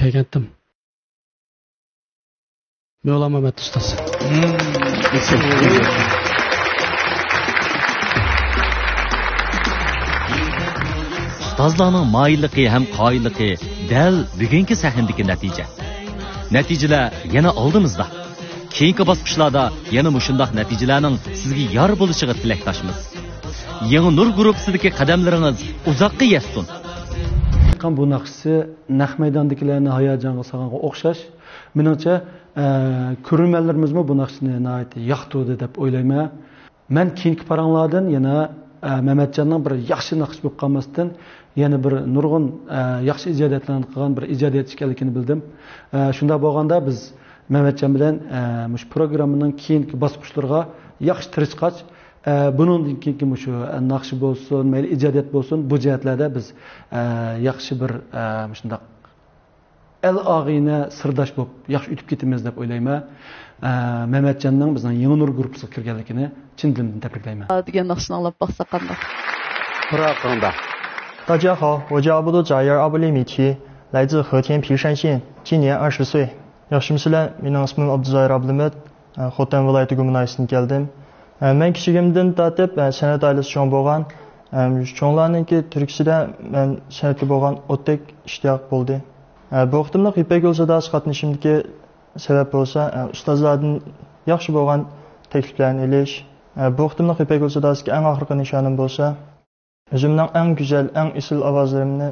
kelgandim. Mo'la Mamat ustasi. Ustozlarning moyilligi ham qoyilligi dal bugungi sahnadagi natija. Natijalar yana oldimizda. Keyingi bosqichlarda yana mushundoq natijalarning sizga yor bo'lishiga tilakdoshmiz. Yangi Nur guruhidagi qadamlaringiz uzoqqa yetsin. Bu naqshisi naq maydondagilarni hayajonga solganga o'xshash. Meningcha ko'rmanlarimizmi bu naqshni nihoyatda yoqtirdi deb o'ylayman. Men keyingi paranglardan yana Mehmetcanning bir yaxshi naqsh bo'lib qolmasdan yana bir nurg'un yaxshi ijodiyatlarni qilgan bir ijodiyatchi ekanligini bildim. Shunda bo'lganda biz Mehmetcan bilan mush programmaning keyingi bosqichlariga yaxshi tirishqach, buningdan keyin shu naqshi bo'lsin, mayli ijodiyat bo'lsin, bu jihatlarda biz yaxshi bir shunday el og'ina sirdosh bo'lib yaxshi o'tib ketamiz deb o'ylayman. Mehmetcanning bizning Yangi Nur guruhiga kirganligini chin dilimdan tabriklayman. degan naqshni anglab baqsa qanday? Quraqanda. 大家好，我叫阿布多扎耶尔阿布里米提，来自和田皮山县，今年20岁。Yaxshimisilar? Mening ismim Abduzayir Abdumet, Xotan viloyati Gumunaysidan keldim. Men kichigimdan tortib san'at oilasi cho'ng bo'lgan. Cho'nglarninki turkisida men san'atga bo'lgan o'tdek ishtiyoq bo'ldi. Bu vaqtimda Ipak yo'l sadasi qatnashimdagi sabab bo'lsa, ustozlardan yaxshi bo'lgan takliflarni elish. Bu vaqtimda Ipak yo'l sadasiga eng oxirgi nishonim bo'lsa, o'zimning eng go'zal, eng isil ovozlarimni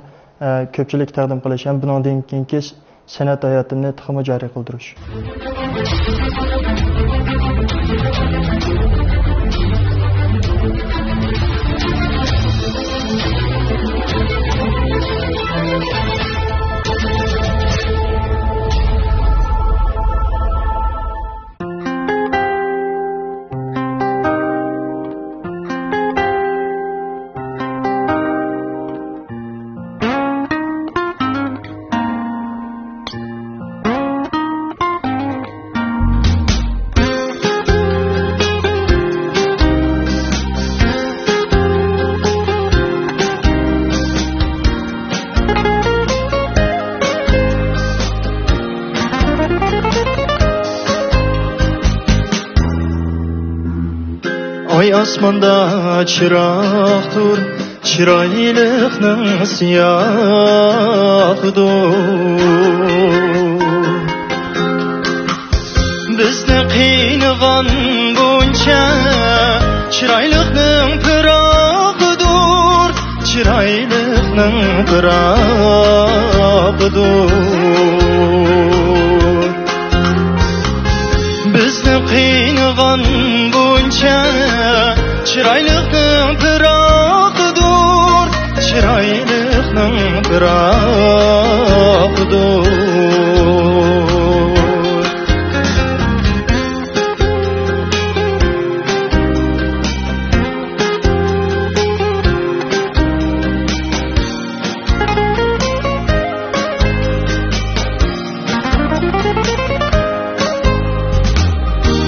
ko'pchilik taqdim qilish ham bundan keyingi san'at hayotimni tixmi joriy qildirish. Oy osmonda chiroqdir, chiroyliqning siyohidir. Bizni qiynagan buncha chiroyliqning piroqidir, chiroyliqning piroqidir. Bizni qiynagan buncha chiroyliqning piroqidir, chiroyliqning piroqidir.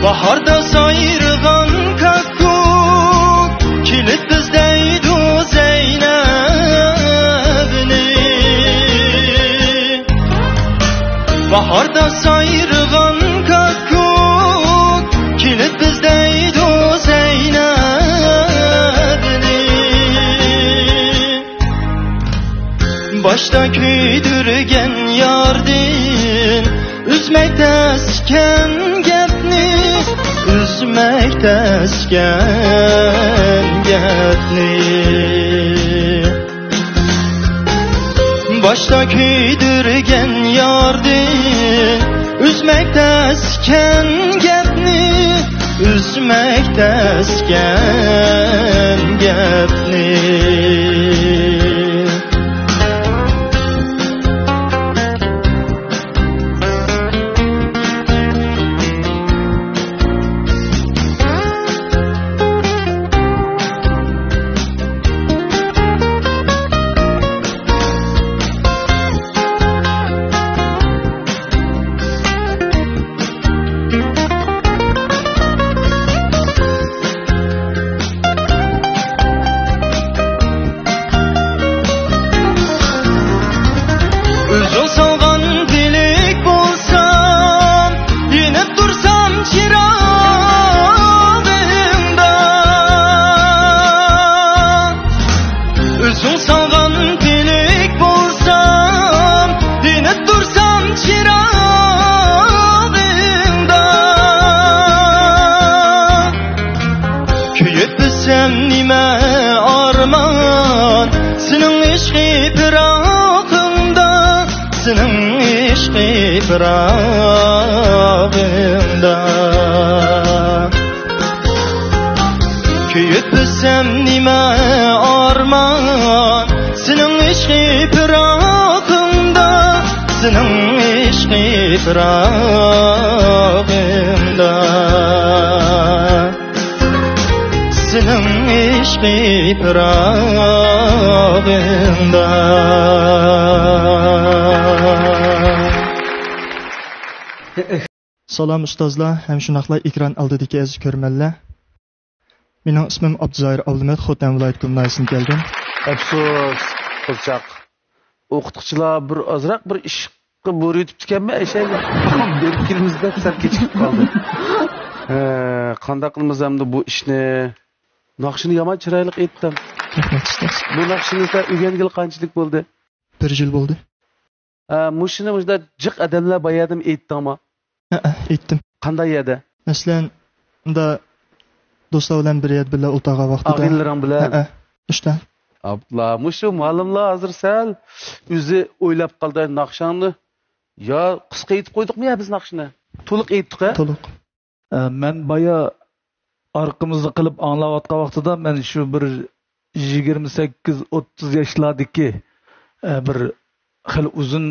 Baharda sayrıgan kakkuk kilit bizdeydi Zeynep'ni. Baharda sayrıgan kakkuk kilit bizdeydi Zeynep'ni. Başta küydürgen yardin üzmek tesken gepni, üzmek tesken gepni. Başta küydürgen yardin üzmek tesken gepni, üzmek tesken gepni. ishqi firog'imda kuyib bilsam nima armon sening ishqi firog'imda sening ishqi firog'imda sening ishqi firog'imda Salam ustozlar, hem shunaqla ekran oldidagi aziz ko'rmanlar. Mening ismim Abduzoir Abdumet, Xotan viloyat gimnaziyasidan keldim. Afsus, qizchaq. O'qituvchilar bir ozroq bir ishga bo'ri yetib ekanmi, ayshayga. Berkimizda sal kechikib qoldi. Qanday qilamiz endi bu ishni? Naqshini yomon chiroyli aytdim. Rahmat ustoz. Bu naqshini sen o'rgangil qanchalik bo'ldi? 1 yil bo'ldi. Mushini mujda jiq adamlar bayadim aytdimi? Aytdim. Qanday edi? Masalan, unda do'stlar bilan bir yer birga o'tirgan vaqtida. Og'inlaring bilan. İşte. Abdullah, mushu ma'lumlar hozir sal o'zi o'ylab qoldi naqshani. Yo, qisqa aytib qo'ydikmi ya biz naqshni? To'liq aytdik-a? To'liq. Men baya arqimizni qilib anglayotgan vaqtida men shu bir 28-30 yoshlardagi bir xil uzun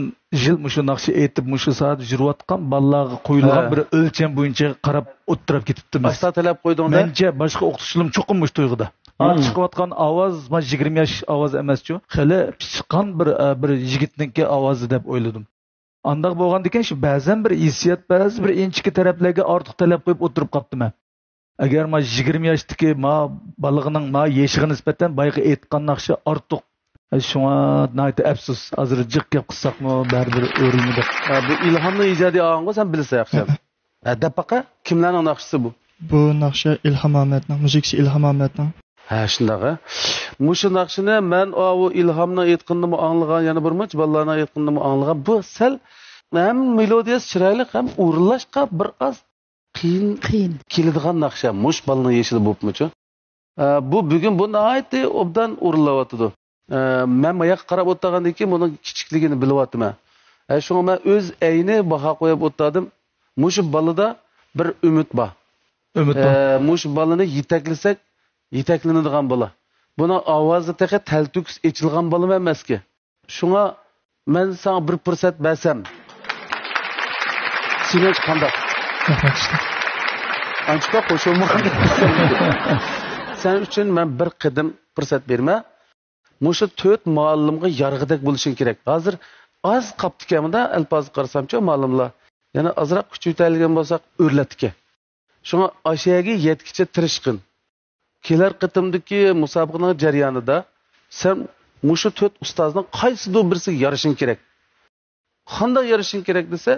yil mushu naqshi aytib mushu soat yurayotgan bolalarga qo'yilgan bir o'lcham bo'yicha qarab o'tirib ketibdimiz. Asta talab qo'ydingda? Mencha boshqa o'qituvchilarim cho'qinmish to'yg'ida. Chiqayotgan ovoz, men 20 yosh ovoz emas-ku. Xili chiqqan bir yigitniki ovozi deb o'yladim. Andaq bo'lgandan keyin shu ba'zan bir hissiyat, ba'zi bir inchiki taraflarga ortiq talab qo'yib o'tirib qoldim. Agar men 20 yoshdagi balog'ining yeshiga nisbatan bayqa aytgan naqshi ortiq. Shunga nayt afsus, hozir jiq gap qilsaqmi, baribir o'rinida. Bu ilhomning ijodiy og'inga sen bilsa yaxshi. Dapaqa kimlarning naqshisi bu? Bu naqsha Ilhom Ahmedning, muzikasi Ilhom Ahmedning. Shundaqa. Mushu naqshini men o ilhomning aytganini anglagan, yana bir muncha bolalarning aytganini anglagan. Bu sal ham melodiyasi chiroyli, ham o'rinlashqa bir oz qiyin keladigan naqsha. Mush bolaning yeshili bo'libmi-chu? Bu bugun bu nihoyatda obdan o'rinlayotdi. Men mayoq qarab o'tgandan keyin buning kichikligini bilyapman. Shunga men o'z ayni baho qo'yib o'tdim. Mushu bolada bir umid bor. Mushu bolani yetaklasak, yetaklanadigan bola. Buni ovozi taqa taltuks echilgan bola emaski. Shunga men sana bir fursat bersam. Sinach qanday? Anchita qo'shilmoq. Sen uchun men bir qidim fursat berma. Mushu 4 muallimga yarg'idek bo'lishing kerak. Hozir oz qaptikamda alpoz qarsamcha muallimlar. Yana azroq kuchaytirilgan bo'lsak o'rlatdiki. Shunga ashayaga yetkicha tirishqin. Kelar qitimdagi musobaqaning jarayonida sen mushu 4 ustozning qaysidir birisiga yarashing kerak. Qanday yarashing kerak desa,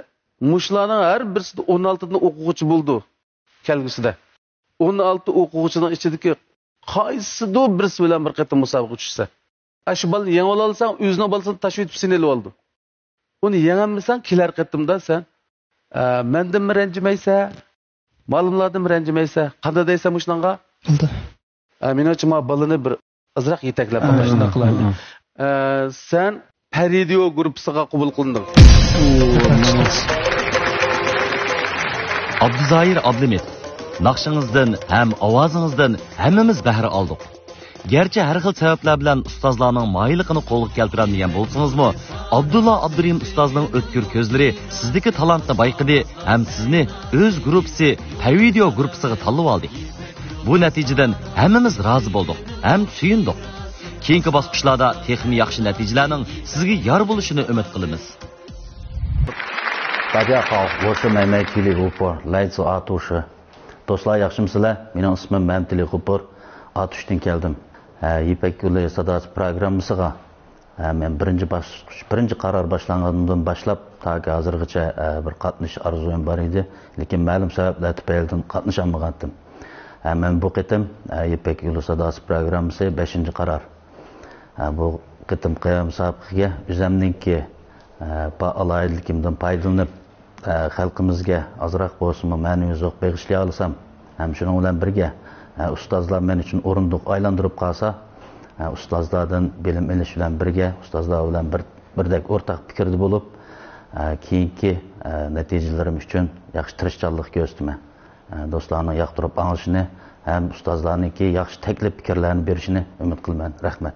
mushlarning har birisida 16 ta o'quvchi bo'ldi kelgusida. 16 o'quvchining ichidagi qaysidir birisi bilan bir qitim musobaqa tushsa, shu bolani yengib olsang, o'zining bolasini tashib etib seni olib oldi. Uni yengolmasang, kelar qitimda sen mendan ranjimaysa, ma'lumlardan ranjimaysa, qanday deysan mushnanga? Bildi. Menimcha ma bolani bir azroq yetaklab qolishni qilaylik. Sen Paridio guruhiga qabul qilinding. Abduzoir Abdumet, naqshingizdan ham ovozingizdan hammamiz bahra oldik. Gerçi har xil sabablar bilan ustozlarning moyilligini qo'lga keltiradigan bo'lsangiz-mu, Abdulla Abdurim ustozning o'tkir ko'zlari sizdagi talantni bayqidi ham sizni o'z guruhisi Paridio guruhiga tanlab oldi. Bu natijadan hammamiz rozi bo'ldik, ham suyundik. Keyingi bosqichlarda texnik yaxshi natijalarning sizga yor bo'lishini umid qilamiz. 大家好，我是买卖体力湖泊，来自阿图市。Dostlar yaxshimsizlar? Mening ismim Mamtili G'upur, Atushdan keldim. Ipak yo'li sadasi programmasiga men birinchi qaror boshlangandan boshlab toki hozirgacha bir qatnash orzuyim bor edi, lekin ma'lum sabablar tufaylidan qatnasha olmagandim. Men bu qitim Ipak yo'li sadasi programmasi 5-qaror. Bu qitim qiyam musobaqaga o'zimningki alaylikimdan foydalanib xalqimizga ozroq bo'lsa ma'naviy zo'q bag'ishlay olsam, ham shuning bilan birga ustozlar men uchun o'rindiq aylantirib qolsa, ustozlardan bilim olish bilan birga ustozlar bilan birdek o'rtaq fikrda bo'lib, keyingi natijalarim uchun yaxshi tirishchanlik ko'rsataman. Do'stlarning yoqtirib anglashini ham ustozlarningki yaxshi taklif fikrlarni berishini umid qilaman. Rahmat.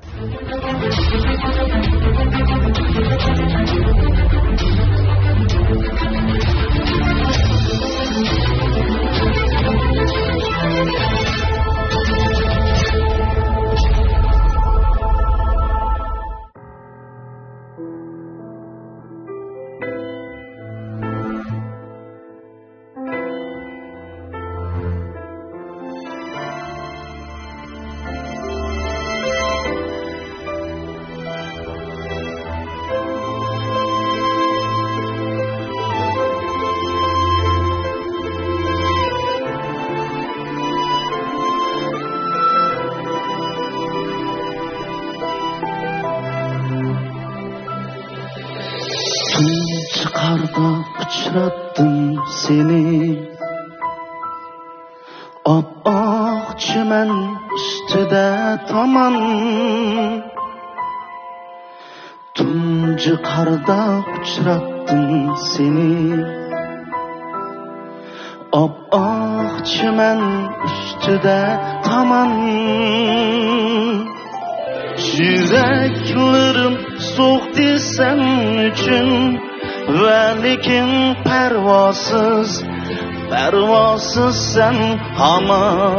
Çıkarda uçrattım seni, ap-ak çimen üstüde taman. Tuncu karda uçrattım seni, ap-ak çimen üstüde taman. Yüreklerim soğuktu sen için, ve lekin pervasız sen hamam.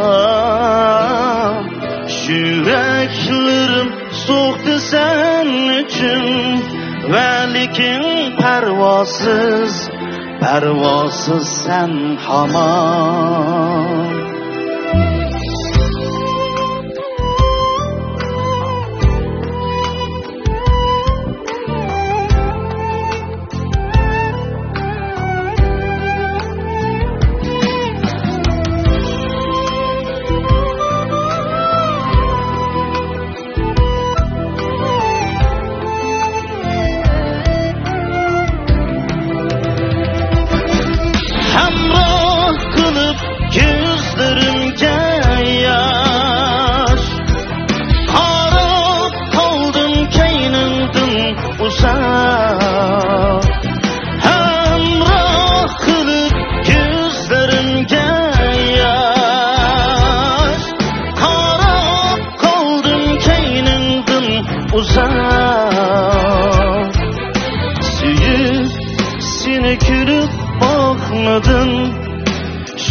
Yüreklerim soğuktu sen için, ve lekin pervasız sen hamam.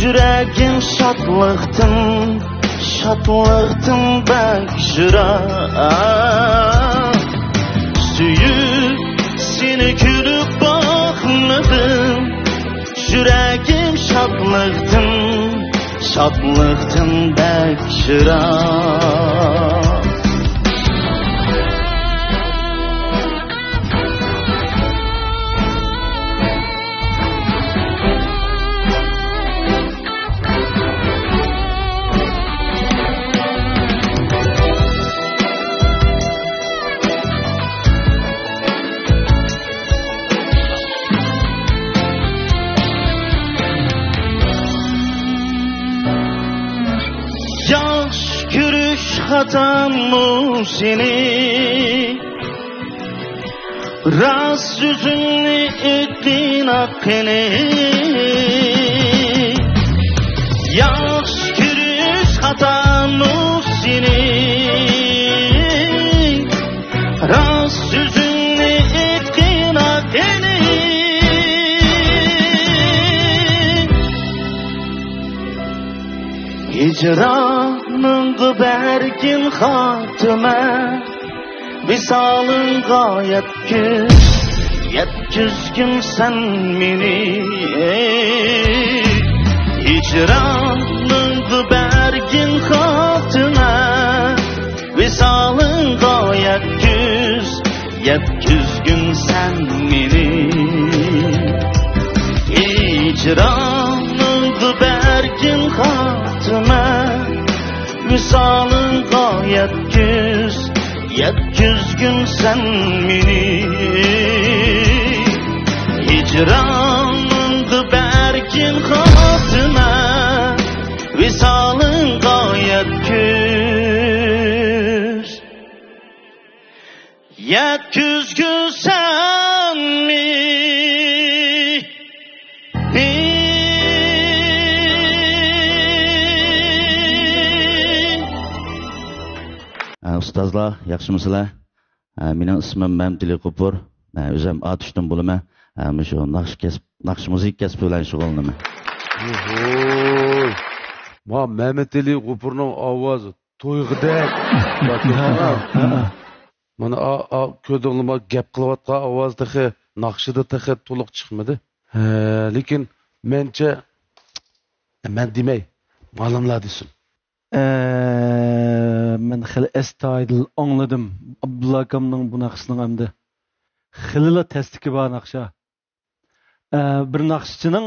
Yüreğim şatlıktın bekşira. Süyüp seni gülüp bakmadım. Yüreğim şatlıktın bekşira. Hatam mı seni, rast yüzünü ettin hakkını. Yaş gülüş hatam mı seni, rast yüzünü ettin hakkını. Hicranın bergin hatıma, visalın gayet yetküzgün sen meni. Hicranın bergin hatıma, visalın gayet yetküzgün sen meni. Hicranın bergin hatıma, visalın gayet yetküzgün sen meni. Hicranın bergin hatıma, visalın gayet yetküzgün sen meni. ustozlar, yaxshimisilar? Mening ismim Mamtili Qupur. O'zim Atushdan bo'laman. Shu naqsh musiqa kasbi bilan shug'ullanaman. Ma Mamtili Qupurning ovozi to'yg'idek. Mana ko'dinglar gap qilayotgan ovozdagi naqshida taxi to'liq chiqmadi. Lekin mencha men demay, ma'lumlar desin. Men xili astoydil angladim. Abdulla akamning bu naqshning hamda xilila tasdiki bor naqsha. Bir naqshchining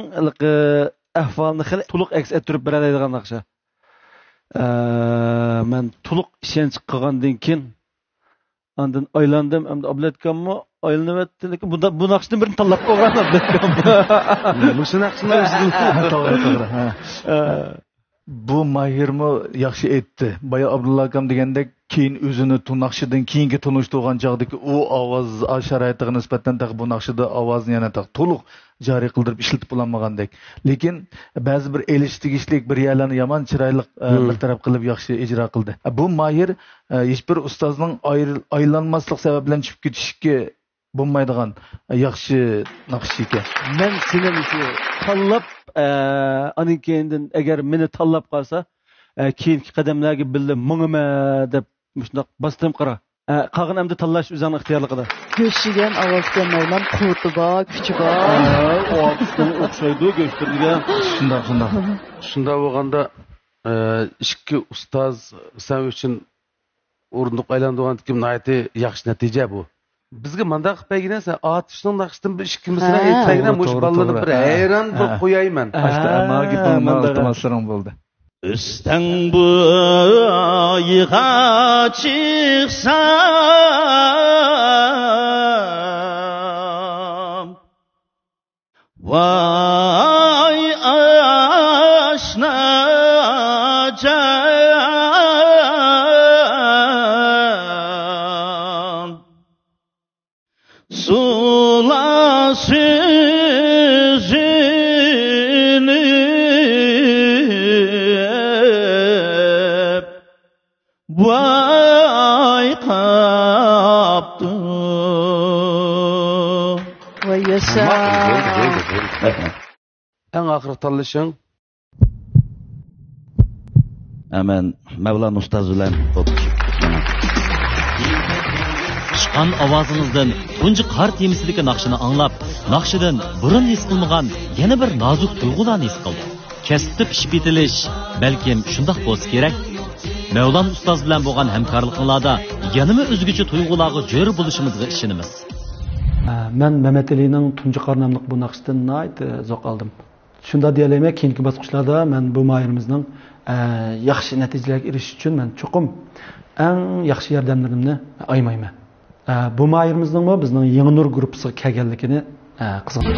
ahvolini xili to'liq aks ettirib beradigan naqsha. Men to'liq ishonch qilgandan keyin ondan aylandim. Hamda Abdulla akammi aylanibdi, lekin bu naqshni birini tanlab qo'ygan Abdulla akam. Shu naqshni o'zini Bu mahirmi yaxshi aytdi. Baya Abdulla akam degandek keyin o'zini naqshidan keyingi tunishtirgan chog'dagi u ovoz sharoitiga nisbatan bu naqshida ovozni yana to'liq joriy qildirib ishlatib bo'lmagandek. Lekin ba'zi bir elish tegishlik bir yerlarni yomon chiroyli bir taraf qilib yaxshi ijro qildi. Bu mahir hech bir ustozning aylanmaslik sababidan chiqib ketishga bo'lmaydigan yaxshi naqsh ekan. Men seni shu tanlab aning keyindan agar meni tanlab qolsa keyingi qadamlarga bildi mingima deb shundoq bostirib qara. Qolgan hamda tanlash o'zingning ixtiyorligida. Go'shigan ovozga Mavlam quti bor, kuchi bor. O'xshaydi go'shtirgan. Shunda bo'lganda ikki ustoz sen uchun o'rindiq aylanadigan kim nayati yaxshi natija bu. Bizga mandaq qilpagina sen Atushning naqshdan bir ikkimizdan aytpagina mush ballarni bir hayron bo'lib qo'yayman. Magi iltimoslarım bo'ldi. Üstən boyğa çıxsam Vay aşna can Sula süzünü Vay kaptı Vay yaşa. En ahir tanlışın Hemen Mevlana Ustaz bilen Chiqqan ovozingizdan tunji qor temisidagi naqshini anglab, naqshidan burun his qilmagan yana bir nozik tuyg'ularni his qildi. Kasbda pishib yetilish, balkim shundoq bo'lsa kerak. Mevlana ustoz bilan bo'lgan hamkorliklarda yanama o'zgacha tuyg'ularga jo'r bo'lishimizga ishonamiz. Men Mehmet Ali'ning tunji qor nomli bu naqshdan zoq oldim. Shunda deyalayman, keyingi bosqichlarda men bu mahirimizning yaxshi natijalarga erishish uchun men cho'qim eng yaxshi yordamlarimni aymayman. Bu mahirimizning bizning Yangi Nur gruppasiga kelganligini qiziqaman.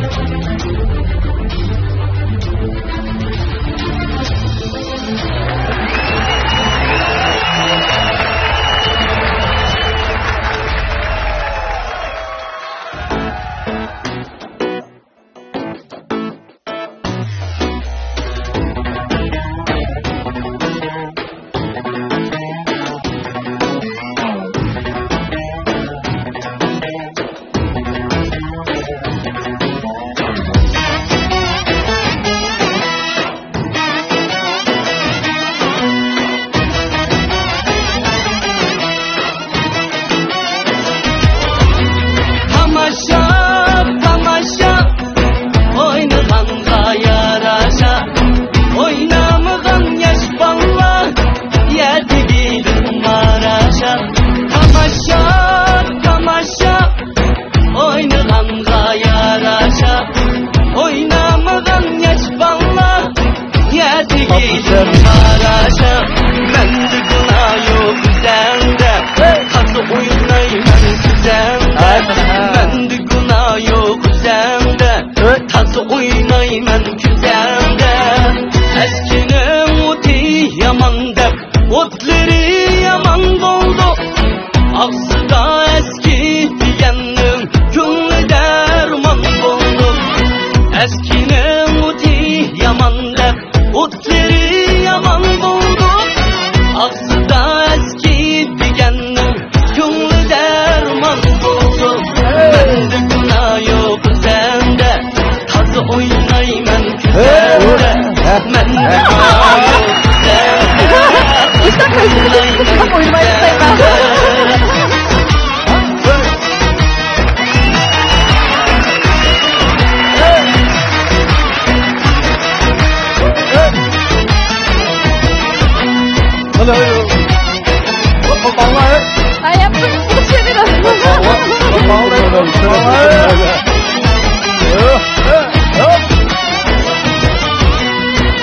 Otları yaman buldu, ağzı da eski digenler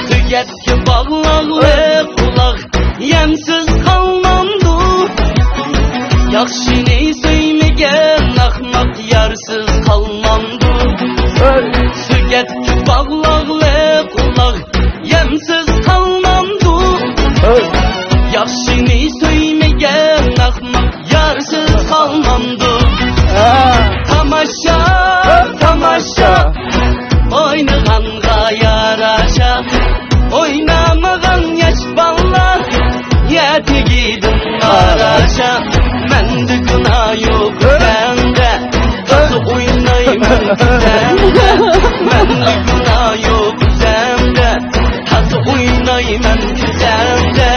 Tüketki bağlaqlı qulaq yemsiz qalmandı. Yaxşını söymegen axmaq yarsız qalmandı. Tüketki bağlaqlı qulaq yemsiz qalmandı. Yaxşını söymegen axmaq yarsız qalmandı. Tamaşa, tamaşa oynağanğa yaraşa. Oynamagan yaş ballar yetigidin araşa. Mende günah yok sende, nasıl oynayman sende. Mende günah yok sende, nasıl oynayman sende.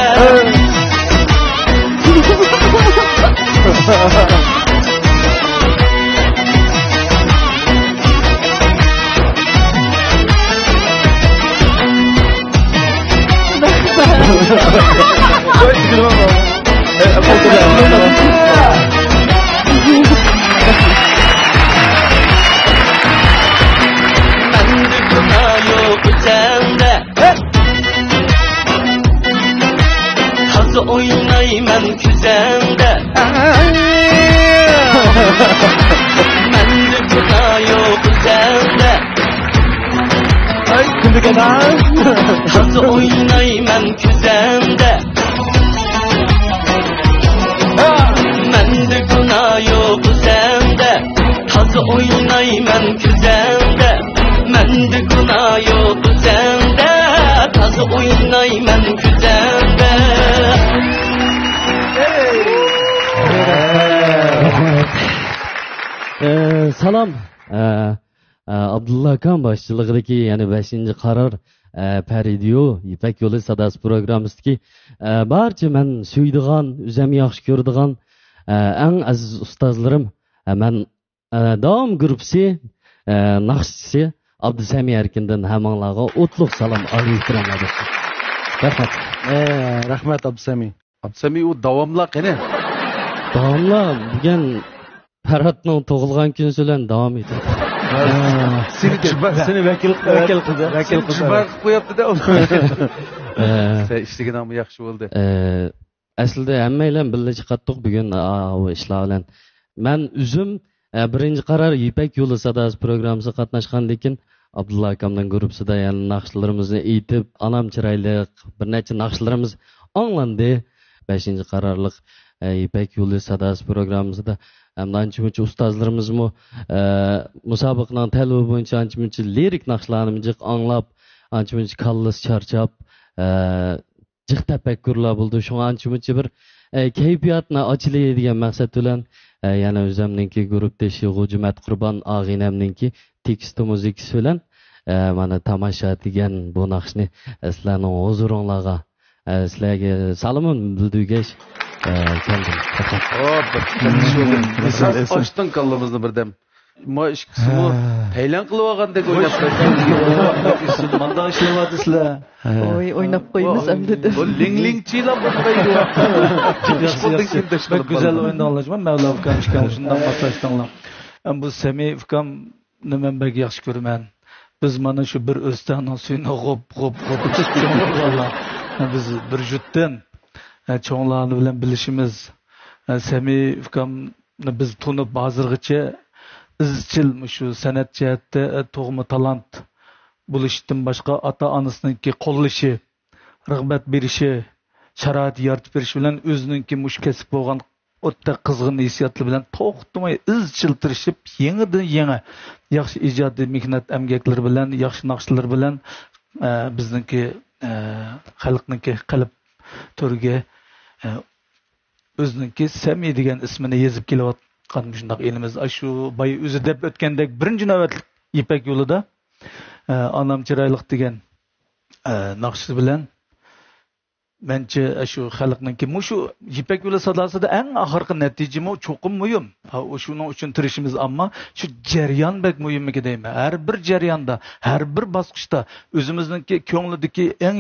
Mende günah yok sende, hazı oynayman küzende. Mende günah yok sende, hazı oynayman küzende. Mende günah yok sende, hazı oynayman küzende. Mende günah yok sende, hazı oynayman küzende. Salam. Abdullah Akan başçılığındaki yani 5. karar Peridiyo İpek Yolu Sadası programımızdaki barcha men suydigan, üzem yaxshi ko'rdigan eng aziz ustozlarim men davom gruppasi naqshchisi Abdusami Erkindan hammalarga o'tliq salom aleyküm. Rahmat. Rahmat Abdusami. Abdusami u davomli qani? Davomli bugun Ferhatning tug'ilgan kuni bilan davom etadi. Seni vakil qilib qo'yapti-da. Sen ishlaganingmi yaxshi bo'ldi. Aslida hammanglar birga chiqatdik bugun bu ishlar bilan. Men o'zim birinchi qaror Ipak yo'li sadasi programmasiga qatnashgandan keyin Abdullah akamning guruhida yani naqshlarimizni aytib, anam chiroyli bir necha naqshlarimiz anglandi. 5-qarorlik Ipak yo'li sadasi programmasida ancha-muncha ustozlarimizmi musobaqaning talabi bo'yicha ancha-muncha lirik naqshlarni anglab, ancha-muncha kallas charchab, jiq tafakkurlar bo'ldi. Shunga ancha-muncha bir kayfiyatni ochiladigan maqsad bilan yana o'zimninki guruhdoshi G'ujumat Qurbon og'inamninki tekst muzikasi bilan mana tomosha degan bu naqshni sizlarning huzuringizga sizlarga salomim bildirgach keldim. Açtın kallımızı birden. Ma iş kısmı Taylan qilib olgandek o'ylab Manda ishlayapti sizlar. Oy, o'ynab qo'yamiz endi. Bu ling-lingchilar bo'lmaydi. Güzel o'ynanglar. Mavla ukam ishkan shundan boshlashdinglar. Bu Sami ukam nima bek yaxshi ko'raman. Biz mana shu bir o'stanning suyini g'op ichib biz bir jutdan cho'nglarni bilan bilishimiz. Sami ukamni biz tunib hozirgacha izchil shu san'at jihatda tug'ma talant bo'lishdan boshqa ota-onasiniki qo'llashi, rag'bat berishi, sharoit yaratib berish bilan o'zininki mush kasb bo'lgan o'ta qizg'in hissiyotlar bilan to'xtamay izchil tirishib, yangidan yangi yaxshi ijodiy mehnat amgaklari bilan, yaxshi naqshlar bilan bizningki xalqniki qalb to'riga o'zininki Sami degan ismini yezib kelayotgan shundoq elimiz shu boy o'zi deb o'tgandek birinchi navbatlik Ipak yo'lida onam chiroyli degan naqshi bilan Bence şu xalqninki mushu Ipak yo'li sadosida eng oxirgi natijami cho'qim muhim. Shuning uchun tirishimiz, ammo shu jarayon bek muhimligi deyman. Har bir jarayonda, har bir bosqichda o'zimizningki ko'nglidagi eng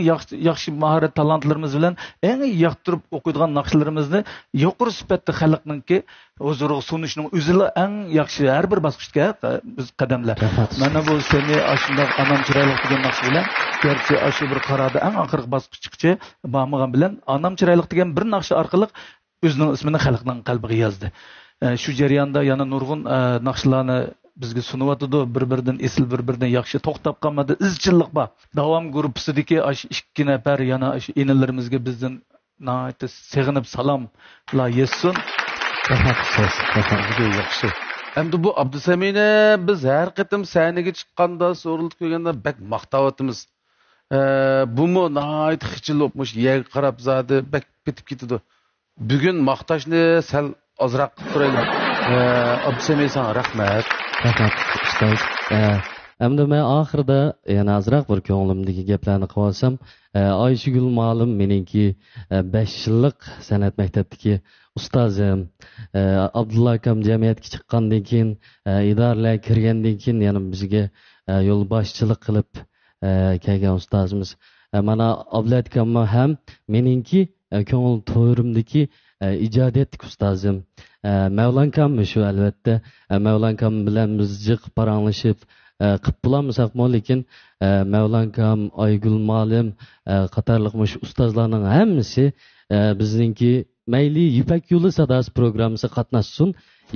yaxshi mahorat talantlarimiz bilan eng yoqtirib o'qiydigan naqshlarimizni yuqori sifatda xalqninki huzuriga sunishning o'zila eng yaxshi har bir bosqichga biz qadamlar. Mana bu seni ashundoq anam chiroyli degan naqsh bilan garchi shu bir qarada eng oxirgi bosqichgacha bormagan bilan anam chiroyli degan bir naqsh orqali o'zining ismini xalqning qalbiga yozdi. Shu jarayonda yana nurg'un naqshlarni bizga sunyotdi, bir-biridan esil, bir-biridan yaxshi to'xtab qolmadi, izchillik bor. Davom gruppasidagi ikki nafar yana shu enilarimizga bizdan seg'inib salomlar yetsin. Yaxshi. Endi bu Abdusamini biz har qatim sahnaga chiqqanda, so'rilib ko'rganda bak maqtayotimiz. Bumu nəhayət xichil olmuş, yer qarab zadı bak bitib ketdi. Bugun maqtashni sal ozroq qilib turaylik. Abdusamini sana rahmat. Ustoz. Endi men oxirida yana azroq bir ko'nglimdagi gaplarni qilib olsam, Ayshigul ma'lum meningki 5 yillik san'at maktabidagi ustozim, Abdulla akam jamiyatga chiqqandan keyin, idoralarga kirgandan keyin yana bizga yo'lboshchilik qilib kelgan ustozimiz. Mana Abdulla akam ham meningki ko'ngil to'rimdagi ijodiyatlik ustozim. Mavlankam shu albatta. Mavlankam bilan biz jiq paranglashib qilib bo'lmasaqmi, lekin Mavlankam, Aygul Malim qatorliq shu ustozlarning hammasi bizningki mayli Ipak yo'li sadosi programmasi qatnashsin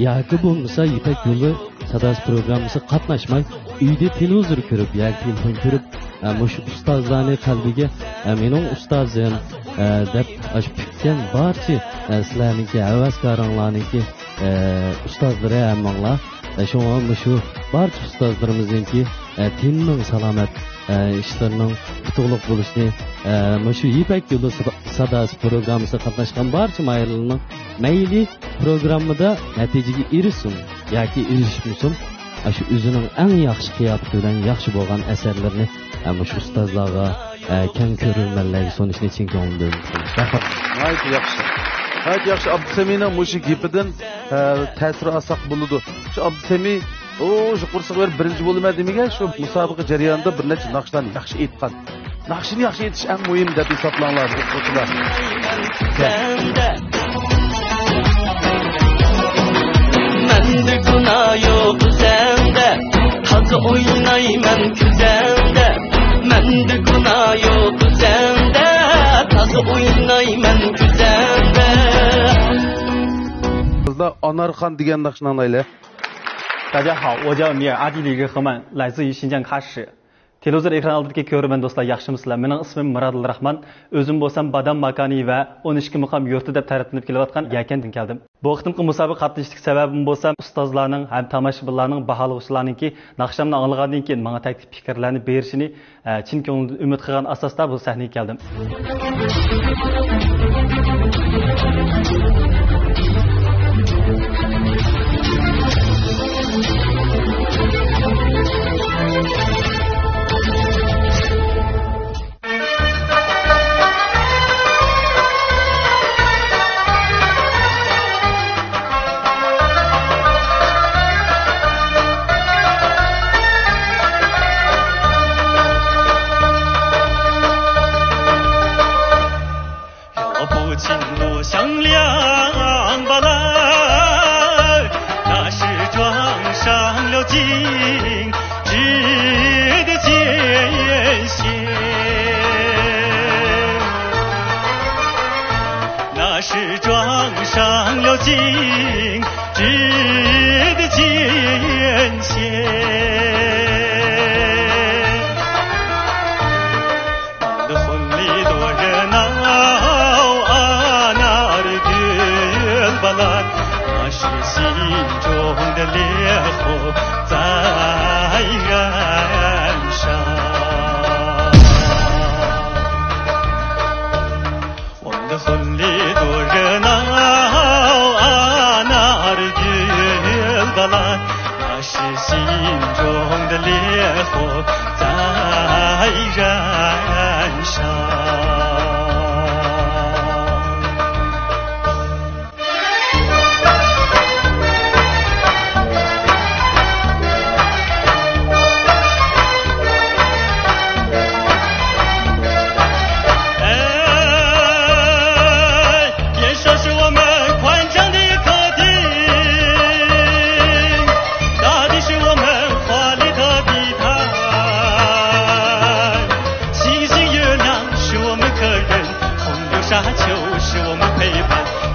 yoki bo'lmasa Ipak yo'li sadosi programmasi qatnashmay uyda televizor ko'rib yoki telefon ko'rib shu ustozlarning qalbiga mening ustozim deb ashpikkan barcha sizlarniki havaskoringlarniki ustozlari hammanglar shu barcha ustozlarimizningki tinning salomat ishlarining qutuqliq bo'lishini shu Ipak yo'li sadosi programmasida qatnashgan barcha maylilarning mayli programmada natijaga erishsin yoki erishmasin, shu o'zining eng yaxshi qiyofati bilan yaxshi bo'lgan asarlarni shu ustozlarga keng ko'rilmalarga sunishni chin ko'ngildan tilayman. Hayt yaxshi. Hayt yaxshi. Abdusamini mushu gapidan ta'sir olsak bo'ladi. Shu Abdusami shu qursaq berib birinchi bo'lma demagan, shu musobaqa jarayonida bir necha naqshlarni yaxshi aytgan. Naqshini yaxshi aytish eng muhim deb hisoblanlar o'quvchilar. Mende günah yok sende, tazı oynayman güzelde. Mende günah yok sende, tazı oynayman güzelde. Bizda Anarxan degan naqshni anglaylar. 大家好，我叫米尔阿迪里格赫曼，来自于新疆喀什。Televizor ekran oldidagi ko'rman do'stlar, yaxshimisizlar? Mening ismim Murodul Rahman. O'zim bo'lsam Badam makoni va 12 muqam yurti deb ta'riflanib kelayotgan Yakandan keldim. Bu qitimqi musobaqa qatnashishlik sababim bo'lsa, ustozlarning ham tomoshabinlarning baholovchilarningki naqshamni anglagandan keyin menga taklif fikrlarni berishini chin ko'ngildan umid qilgan asosda bu sahnaga keldim.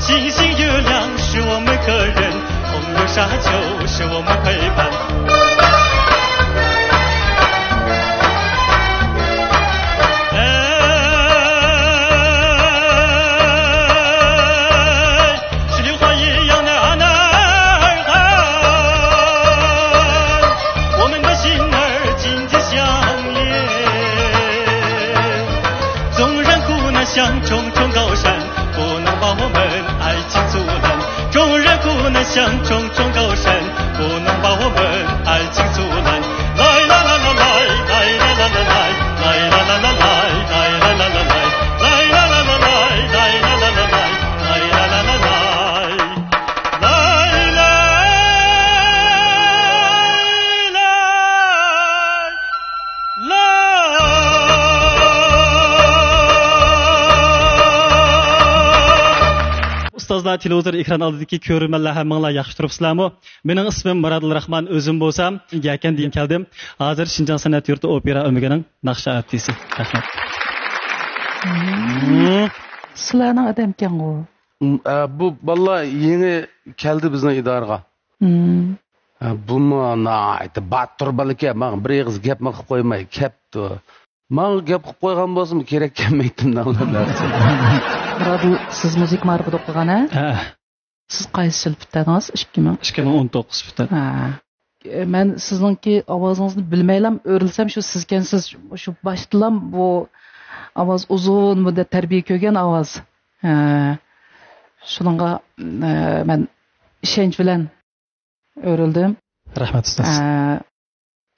星星月亮是我们客人，红油沙丘是我们陪伴。是榴花一样的男孩，我们的心儿紧紧相连。纵然苦难像重重高山，不能把我们爱情阻拦。纵然苦难像重重高山，不能把我们爱情阻拦。来啦啦啦来，来啦啦啦来，来啦啦啦来，来啦啦啦来，来啦啦啦来，来啦啦啦来，来啦啦啦来，来来来来。Ustozlar, televizor ekran oldidagi ko'rmanlar hammanglar yaxshi turibsizlarmi? Mening ismim Murodil Rahman, o'zim bo'lsam, yakan deyin keldim. Hozir Shinjong san'at yurti opera o'migining naqsha artisti. Rahmat. Sizlarning odamkan u. Bu balla yeni keldi bizning idoraga. Bu aytdi, battur balika, men bir og'iz gapni qilib qo'ymay, kapdi. Men gap qilib qo'ygan bo'lsam kerak kelmaydim davlatlar. Murodil, siz muzik ma'rifat o'qigan, ha? Siz qaysi yil bitdingiz? 2019 bitdi. Men sizningki ovozingizni bilmaylam, o'rilsam shu sizkensiz, shu boshdan bu ovoz uzun muddat tarbiya ko'rgan ovoz. Shuningga men ishonch bilan o'rildim. Rahmat ustoz.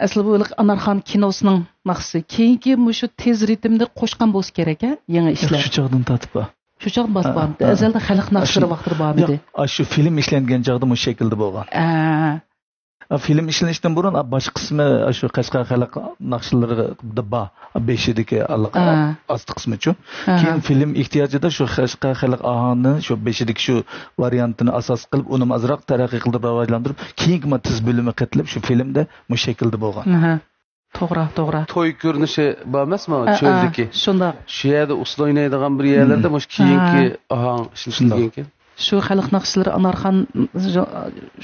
Asli bu Anarxon kinosining maqsadi keyingi shu tez ritmda qo'shgan bo'lsa kerak, yangi ishlar. Shu chog'dan tatib. Shu chog' bosbamdi. Azalda xalq naqshlari vaqtida bor edi. Shu film ishlangan chog'da bu shaklda bo'lgan. Film ishlanishdan burun boshqa qismi shu Qashqar xalq naqshlari bor. 5dagi asti qismi-chu. Keyin film ehtiyojida shu Qashqar xalq ahoni shu 5dagi shu variantini asos qilib, uni azroq taraqqiy qilib rivojlantirib, keyingi tiz bo'limi qatilib shu filmda bu shaklda bo'lgan. To'g'ri. To'y ko'rinishi bor emasmi? Cho'ldiki. Shunda. Shu yerda usul o'ynaydigan bir yerlarda mush keyingi ahang ishlatilgan ekan. Shu xalq naqshlari Anarxon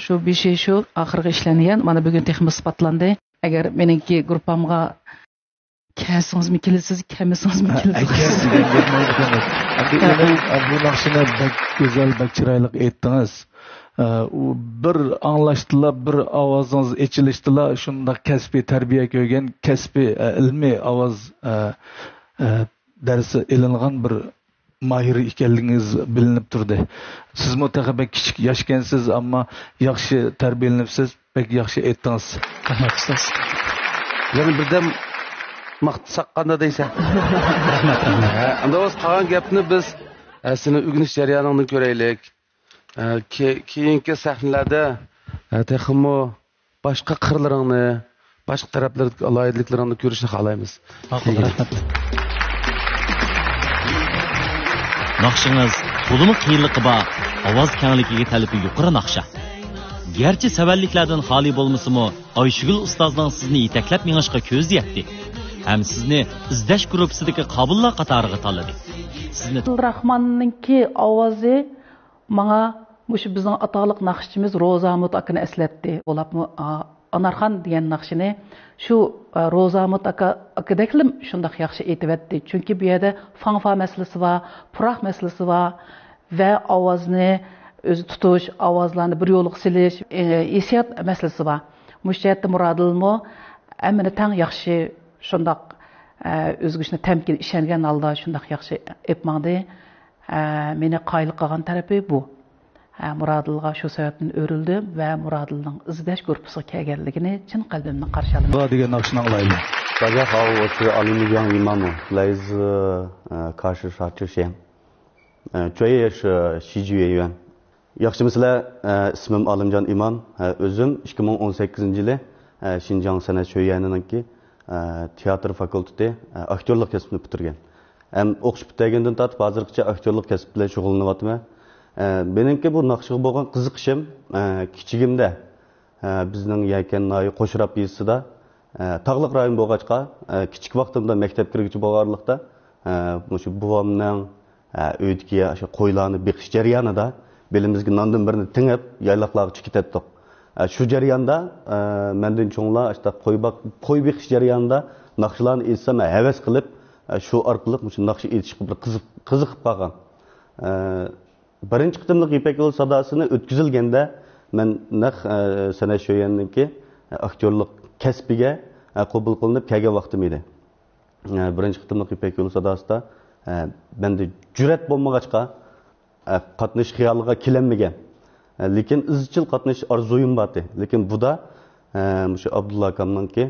shu beshi shu oxirgi ishlangan. Mana bugun texnik isbotlandi. Agar meningki gruppamga kelsangiz kelasiz, kelmasangizmi kelasiz. Bu naqshni go'zal, chiroyli aytdingiz. U bir anglashdilar, bir ovozingiz echilishdilar, shunda kasbiy tarbiya ko'rgan, kasbiy ilmiy ovoz darsi ilingan bir mahir ekanligingiz bilinib turdi. Siz mutaqabbal kichik yoshkansiz, ammo yaxshi tarbiyalanibsiz, pek yaxshi aytdingiz. Rahmat ustoz. Yana birdan maqtasaqqanda deysan. Rahmat. Unda o'z qolgan gapni biz seni o'rganish jarayonini ko'raylik. Keyingi sahnalarda texmo boshqa qirlaringni, boshqa taraflardagi alohidaliklaringni ko'rishni xohlaymiz. Rahmat. Naqshingiz to'liq qiyinligi bor, ovoz kengligiga talibi yuqori naqsha. Garchi savalliklardan xoli bo'lmasa-mu, Oyshugul ustozning sizni yetaklab mengishga ko'z yetdi. Ham sizni izlash gruppasidagi qabullar qatoriga tanladi. Sizni Rahmonningki ovozi menga mush bizning ataliq naqshchimiz Ro'zamut akani eslatdi. Bo'lapmi Anarxon degan naqshini shu Ro'zamut akadaklim shunday yaxshi aytibdi. Chunki bu yerda fanfa masalasi va puroq masalasi va ovozni o'zi tutish, ovozlarni bir yo'liq silish, hissiyot masalasi va mushayatda Murodilmo amini tang yaxshi shunday o'zgishni tamkin ishongan holda shunday yaxshi aytmadi. Meni qoyil qilgan tarafi bu. Murodilga shu sababdan o'rildim va Murodilning izlash gruppasiga kelganligini chin qalbimdan qarshi olaman. Bu degan naqshni olaylik. 大家好，我是阿里木江伊玛姆，来自喀什沙之县，专业是戏剧演员。Yaxşımısılar, ismim Alimcan İmam, özüm 2018 yılı Şinjan Sanat Şöyyeni'ninki tiyatr fakülteti aktörlük kesibini bitirgen. Hem okuş bitirgenden tartib hazırgıça aktörlük kesip bilen şug'ullanyapman. Benimki bu naqshga bo'lgan qiziqishim kichigimda bizning Yakan noyi Qo'shrab yezisida tog'liq rayon bo'lg'achqa kichik vaqtimda maktab kirguvchi bo'lganlikda shu buvamning öydeki şu qo'ylarni beqish jarayonida belimizga nondan birini tingib yayloqlarga chiqib ketdik. Şu jarayonda mendan cho'nglar işte qo'y beqish jarayonida naqshlarni etsam havas qilib şu orqali shu naqsh etishga bir qiziqib qolgan. Birinchi qitimliq İpek Yolu sadosini o'tkazilganda men naq sana sho'yanniki aktyorlik kasbiga qabul qilinib kelgan vaqtim edi. Birinchi qitimliq İpek Yolu sadosida menda jur'at bo'lmag'achqa qatnash xiyoliga kelinmagan. Lekin izchil qatnash orzuyim bordi. Lekin bu da shu Abdulla akamningki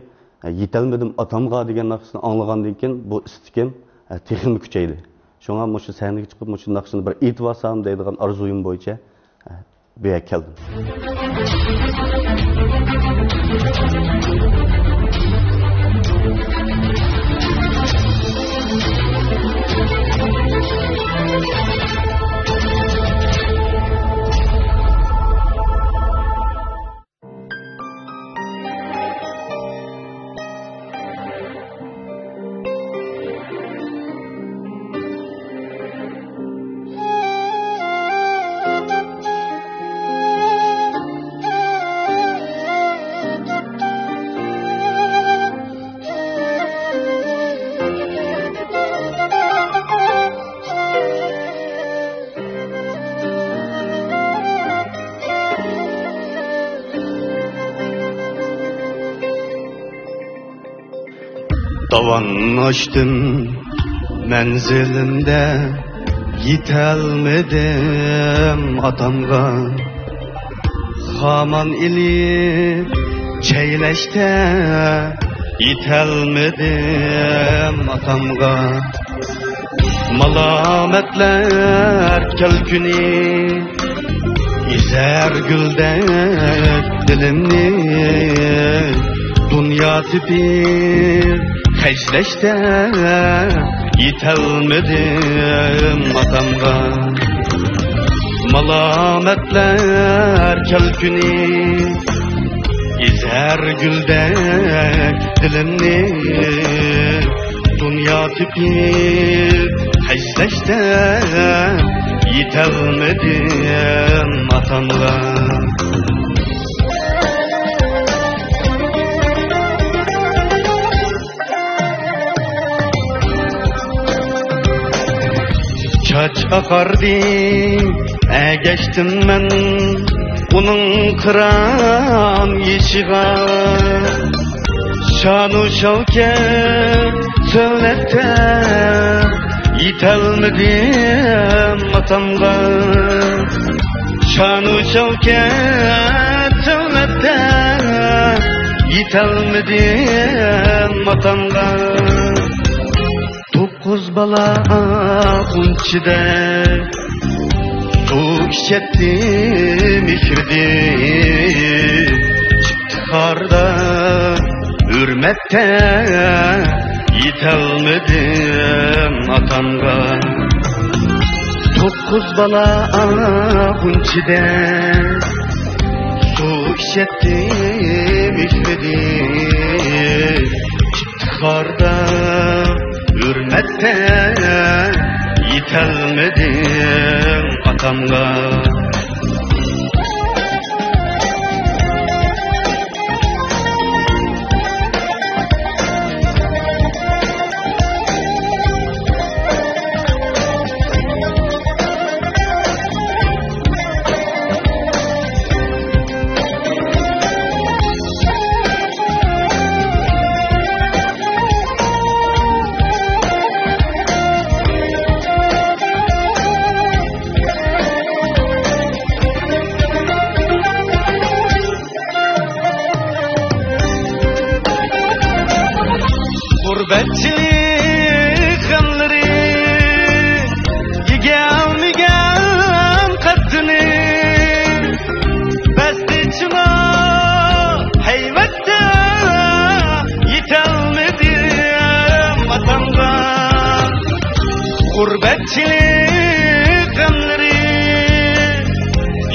yetolmadim atamga degan narsani anglagandan keyin bu istikim texnik kuchaydi. Şuna şu sahnaga chiqib shu naqshni bir aytib olsam deydigan orzuyim bo'yicha bu yerga keldim. Tavan açtım menzilimde yetelmedim atamga. Haman ili çeyleşte yetelmedim atamga. Malametler kelküni izer güldek dilimni. Dünya tipir hecleşte yetelmedim atamga. Malametler kelküni izer güldek dilimni. Dünya tipir hecleşte yetelmedim atamga. Çaç akardı, geçtim ben onun kıran yeşiğe. Şanu şavket söylette yetelmedim atamga. Şanu şavket söylette yetelmedim atamga. Dokuz bala kunçide su içettim ikirdi. Çıktıkarda hürmette yetelmedim atamga. Dokuz bala kunçide su içettim ikirdi. Çıktıkarda hürmette yetelmedim atamga. Gurbetçilik halleri yegelmeyen kaddini bestiçine heybette yetelmedim atamga. Gurbetçilik halleri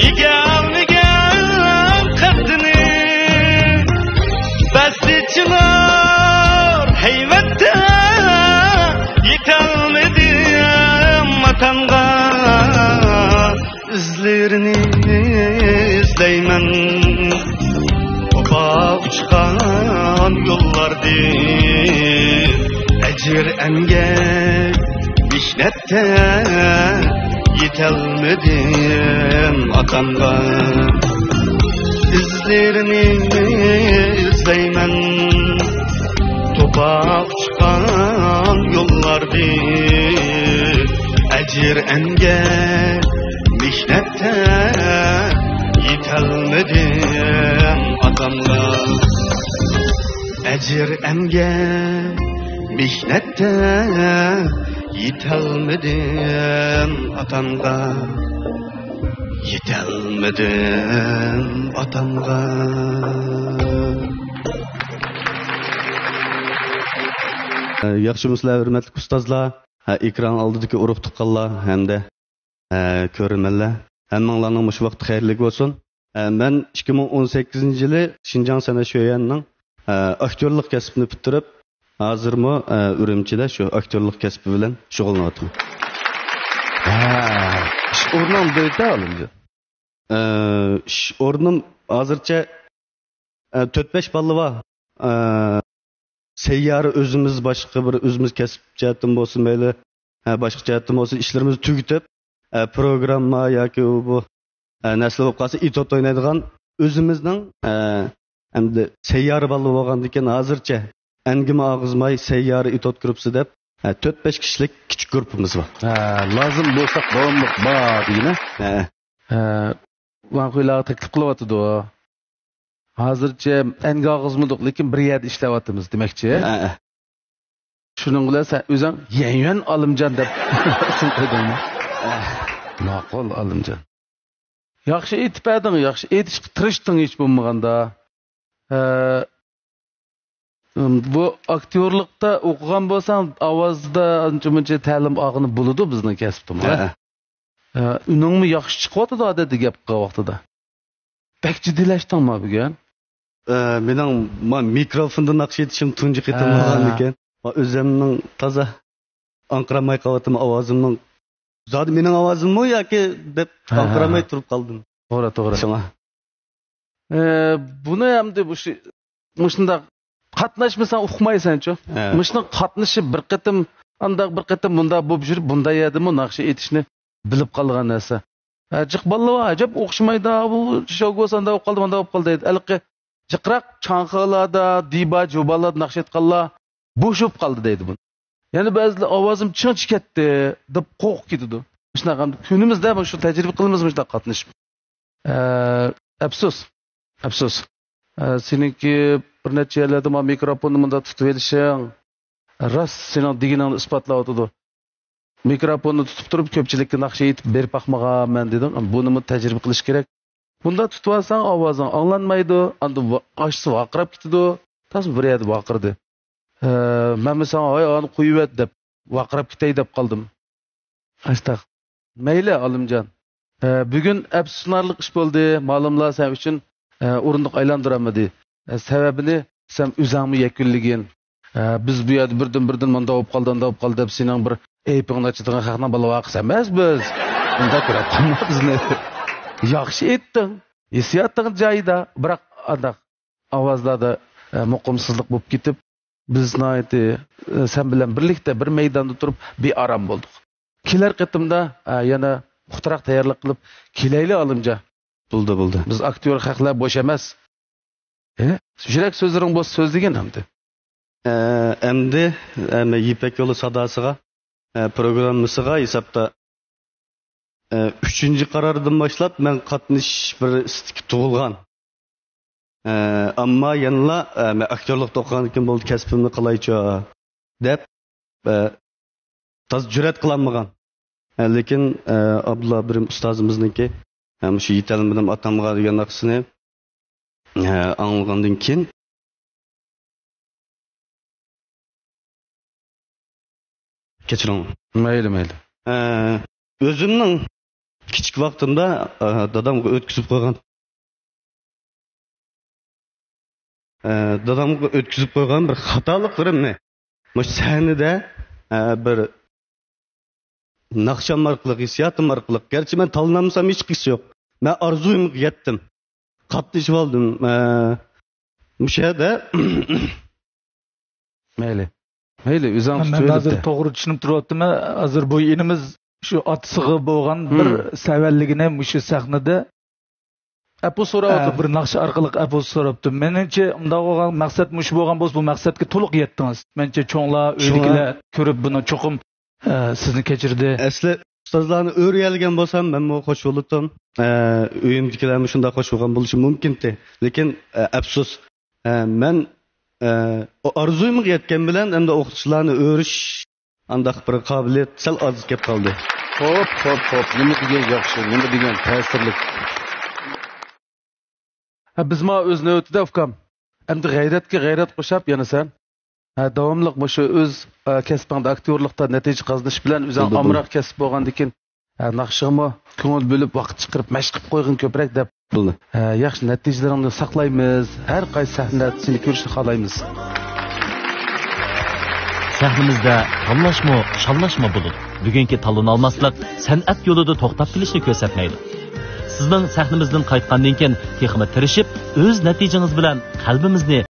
yegelmeyen kaddini bestiçine heybette yetelmedim vatanға izlerini izleymen Oba uçkan yollardı Ecir engel mihnette yetelmedim atamga İzlerini izleymen Topa uçkan yollardı Ecir engel mihnette yetelmedim atamga Ecir engel mihnette yetelmedim atamga Yetelmedim atamga Yaxşımızlar, hürmetli ustozlar, ekran oldidagi urug' tuqqanlar hamda ko'rmanlar, hammanglarning mush vaqt xayrli bo'lsin. Men 2018-yili Xinjiang san'at sho'yanining aktyorlik kasbini bitirib, hozirmi Urumchida shu aktyorlik kasbi bilan shug'ullanyapman. İş o'rnim deydi olimga. İş o'rnim hozircha 4-5 balli bor. Seyyarı özümüz başqa bir özümüz kasb jihatdan bo'lsin mayli, boshqa jihatdan bo'lsin ishlarimizni tugitib, programma yoki bu nasl bo'lib qolsa itot o'ynaydigan o'zimizning endi seyyarı balli bo'lgandan keyin hozircha angima og'izmay seyyarı itot grupsi deb 4-5 kishilik kichik guruhimiz bor. Lozim bo'lsa davomliq bor deyna. Van qo'ylarga taklif qilyapti o. Hozircha anga og'izmidiq, lekin bir yerda ishlayapmiz demakchi. Shuning bilan sen o'zing Yanyan Olimjon deb isim qo'ydingmi? Ma'qul Olimjon. Yaxshi aytmading, yaxshi aytishga tirishding hech bo'lmaganda. Bu aktyorlikda o'qigan bo'lsam, ovozda ancha-muncha ta'lim olg'ini bo'ladi bizning kasbimizda. Uningmi yaxshi chiqyapti odati gap qilgan vaqtida. Bak jiddiylashdingmi bugun? Mening mikrofonda naqsh etishim tunji qitilmagan ekan. O'zimning toza anqiramay qolyaptim ovozimning. Zodi mening ovozimmi yoki deb anqiramay turib qoldim. To'g'ri. Buni ham deb shunda qatnashmasan uqmaysan-ku. Mushning qatnashi bir qatim, andaq bir qatim bunda bo'lib yurib, bunda yedimi naqsh etishni bilib qolgan narsa. Jiq balla ajab o'xshamaydi. Bu shogosanda o'qib qoldi, bunda o'qib qoldi deydi. Alqi jiqraq chanqalarda, diba jobalar naqsh etganlar bo'shib qoldi deydi bu. Ya'ni ba'zilar ovozim chinch ketdi deb qo'rqib ketdi. Shunaqa kunimizda shu tajriba qilamiz shunday qatnashib. Afsus. Seniki bir necha yillarda mikrofonni bunda tutib edishing, rost sening deganingni isbotlayotdi. Mikrofonni tutib turib ko'pchilikka naqsh aytib berib baqmaganman dedim. Buni tajriba qilish kerak. Bunda tutib olsang ovozing anglanmaydi, endi oshsa vaqirab ketadi. Tas bir yerda vaqirdi. Men mesela onu qo'yib deb vaqirab ketay deb qoldim. Astaq. Mayli Olimjon. Bugun afsuslanarli ish bo'ldi. Ma'lumlar sen uchun o'rindiq aylandiramadi. Sababini sen o'zingmi yakunligin. Biz bu yerda birdan menda bo'lib qoldi deb sening bir eypingni ochadigan haqna bola vaqis emas biz. Bunda ko'rib bizni. Yaxshi aytding. Hissiyotning joyida, biroq andaq ovozlarda muqimsizlik bo'lib ketib, biz sen bilan birlikda bir maydonda turib bearam bo'ldik. Kelar qatimda yana puxtaroq tayyorlik qilib kelayli Olimjon. Bo'ldi. Biz aktyor haqlar bo'sh emas. Yurak so'zlaring bo'z so'zlagan hamdi. Endi Yipak yo'li sadosiga programmasiga hisobda 3-qarordan boshlab men qatnash bir istik tug'ilgan. Ammo yanla aktyorlik o'qigan kim bo'ldi kasbimni qilaychi deb toz jur'at qilolmagan. Lekin Abdulla Birim ustozimizniki shu yetalmadim atamga degan narsani anglagandan keyin kechiring. Mayli. O'zimning kichik vaqtimda dadamga o'tkazib qo'ygan. Dadamga o'tkazib qo'ygan bir xatolik filmni. Mush sahnada bir naqsham orqali, hissiyotim orqali. Gerçi men tanlamsam hech qisi yo'q. Men orzuyimga yetdim. Qatnashib oldim. O'sha yerda mayli. Mayli, o'zingiz Men hozir to'g'ri tushunib turibdimmi? Hozir bu inimiz shu otsig'i bo'lgan bir savalligini shu sahnada Apu so'rabdi, bir naqsh orqali Apu so'rabdi. Menimcha unday bo'lgan maqsad mush bo'lgan bo'lsa, bu maqsadga to'liq yetdingiz. Menimcha cho'nglar, uydagilar ko'rib buni cho'qim sizni kechirdi. Asli ustozlarni o'rgangan bo'lsam, men bu qo'shib bo'ldim. Uyimdagilarni shunday qo'shib bo'lgan bo'lishi mumkin-di. Lekin afsus, men orzuyimga yetgan bilan endi o'qituvchilarni o'rish andaq bir qobiliyat sal oz kelib qoldi. Xo'p. Nima degan yaxshi, nima degan ta'sirli. Biz ma o'z navbatida ukam. Endi g'ayratga g'ayrat qo'shib yana sen. Davomliq shu o'z kasbingda aktyorlikda natija qozonish bilan o'zing omroq kasb bo'lgandikin naqshig'imi ko'ngil bo'lib vaqt chiqarib mashq qilib qo'ygin ko'proq deb bo'ldi. Yaxshi natijalaringni saqlaymiz. Har qaysi sahnada seni ko'rishni xohlaymiz. Sahnimizda tanlashma, shanlashma bo'ldi. Bugungi tanlana olmaslik san'at yo'lida to'xtab kelishni ko'rsatmaydi. Sizning sahnimizdan qaytgandan keyin texnik tirishib, o'z natijangiz bilan qalbimizni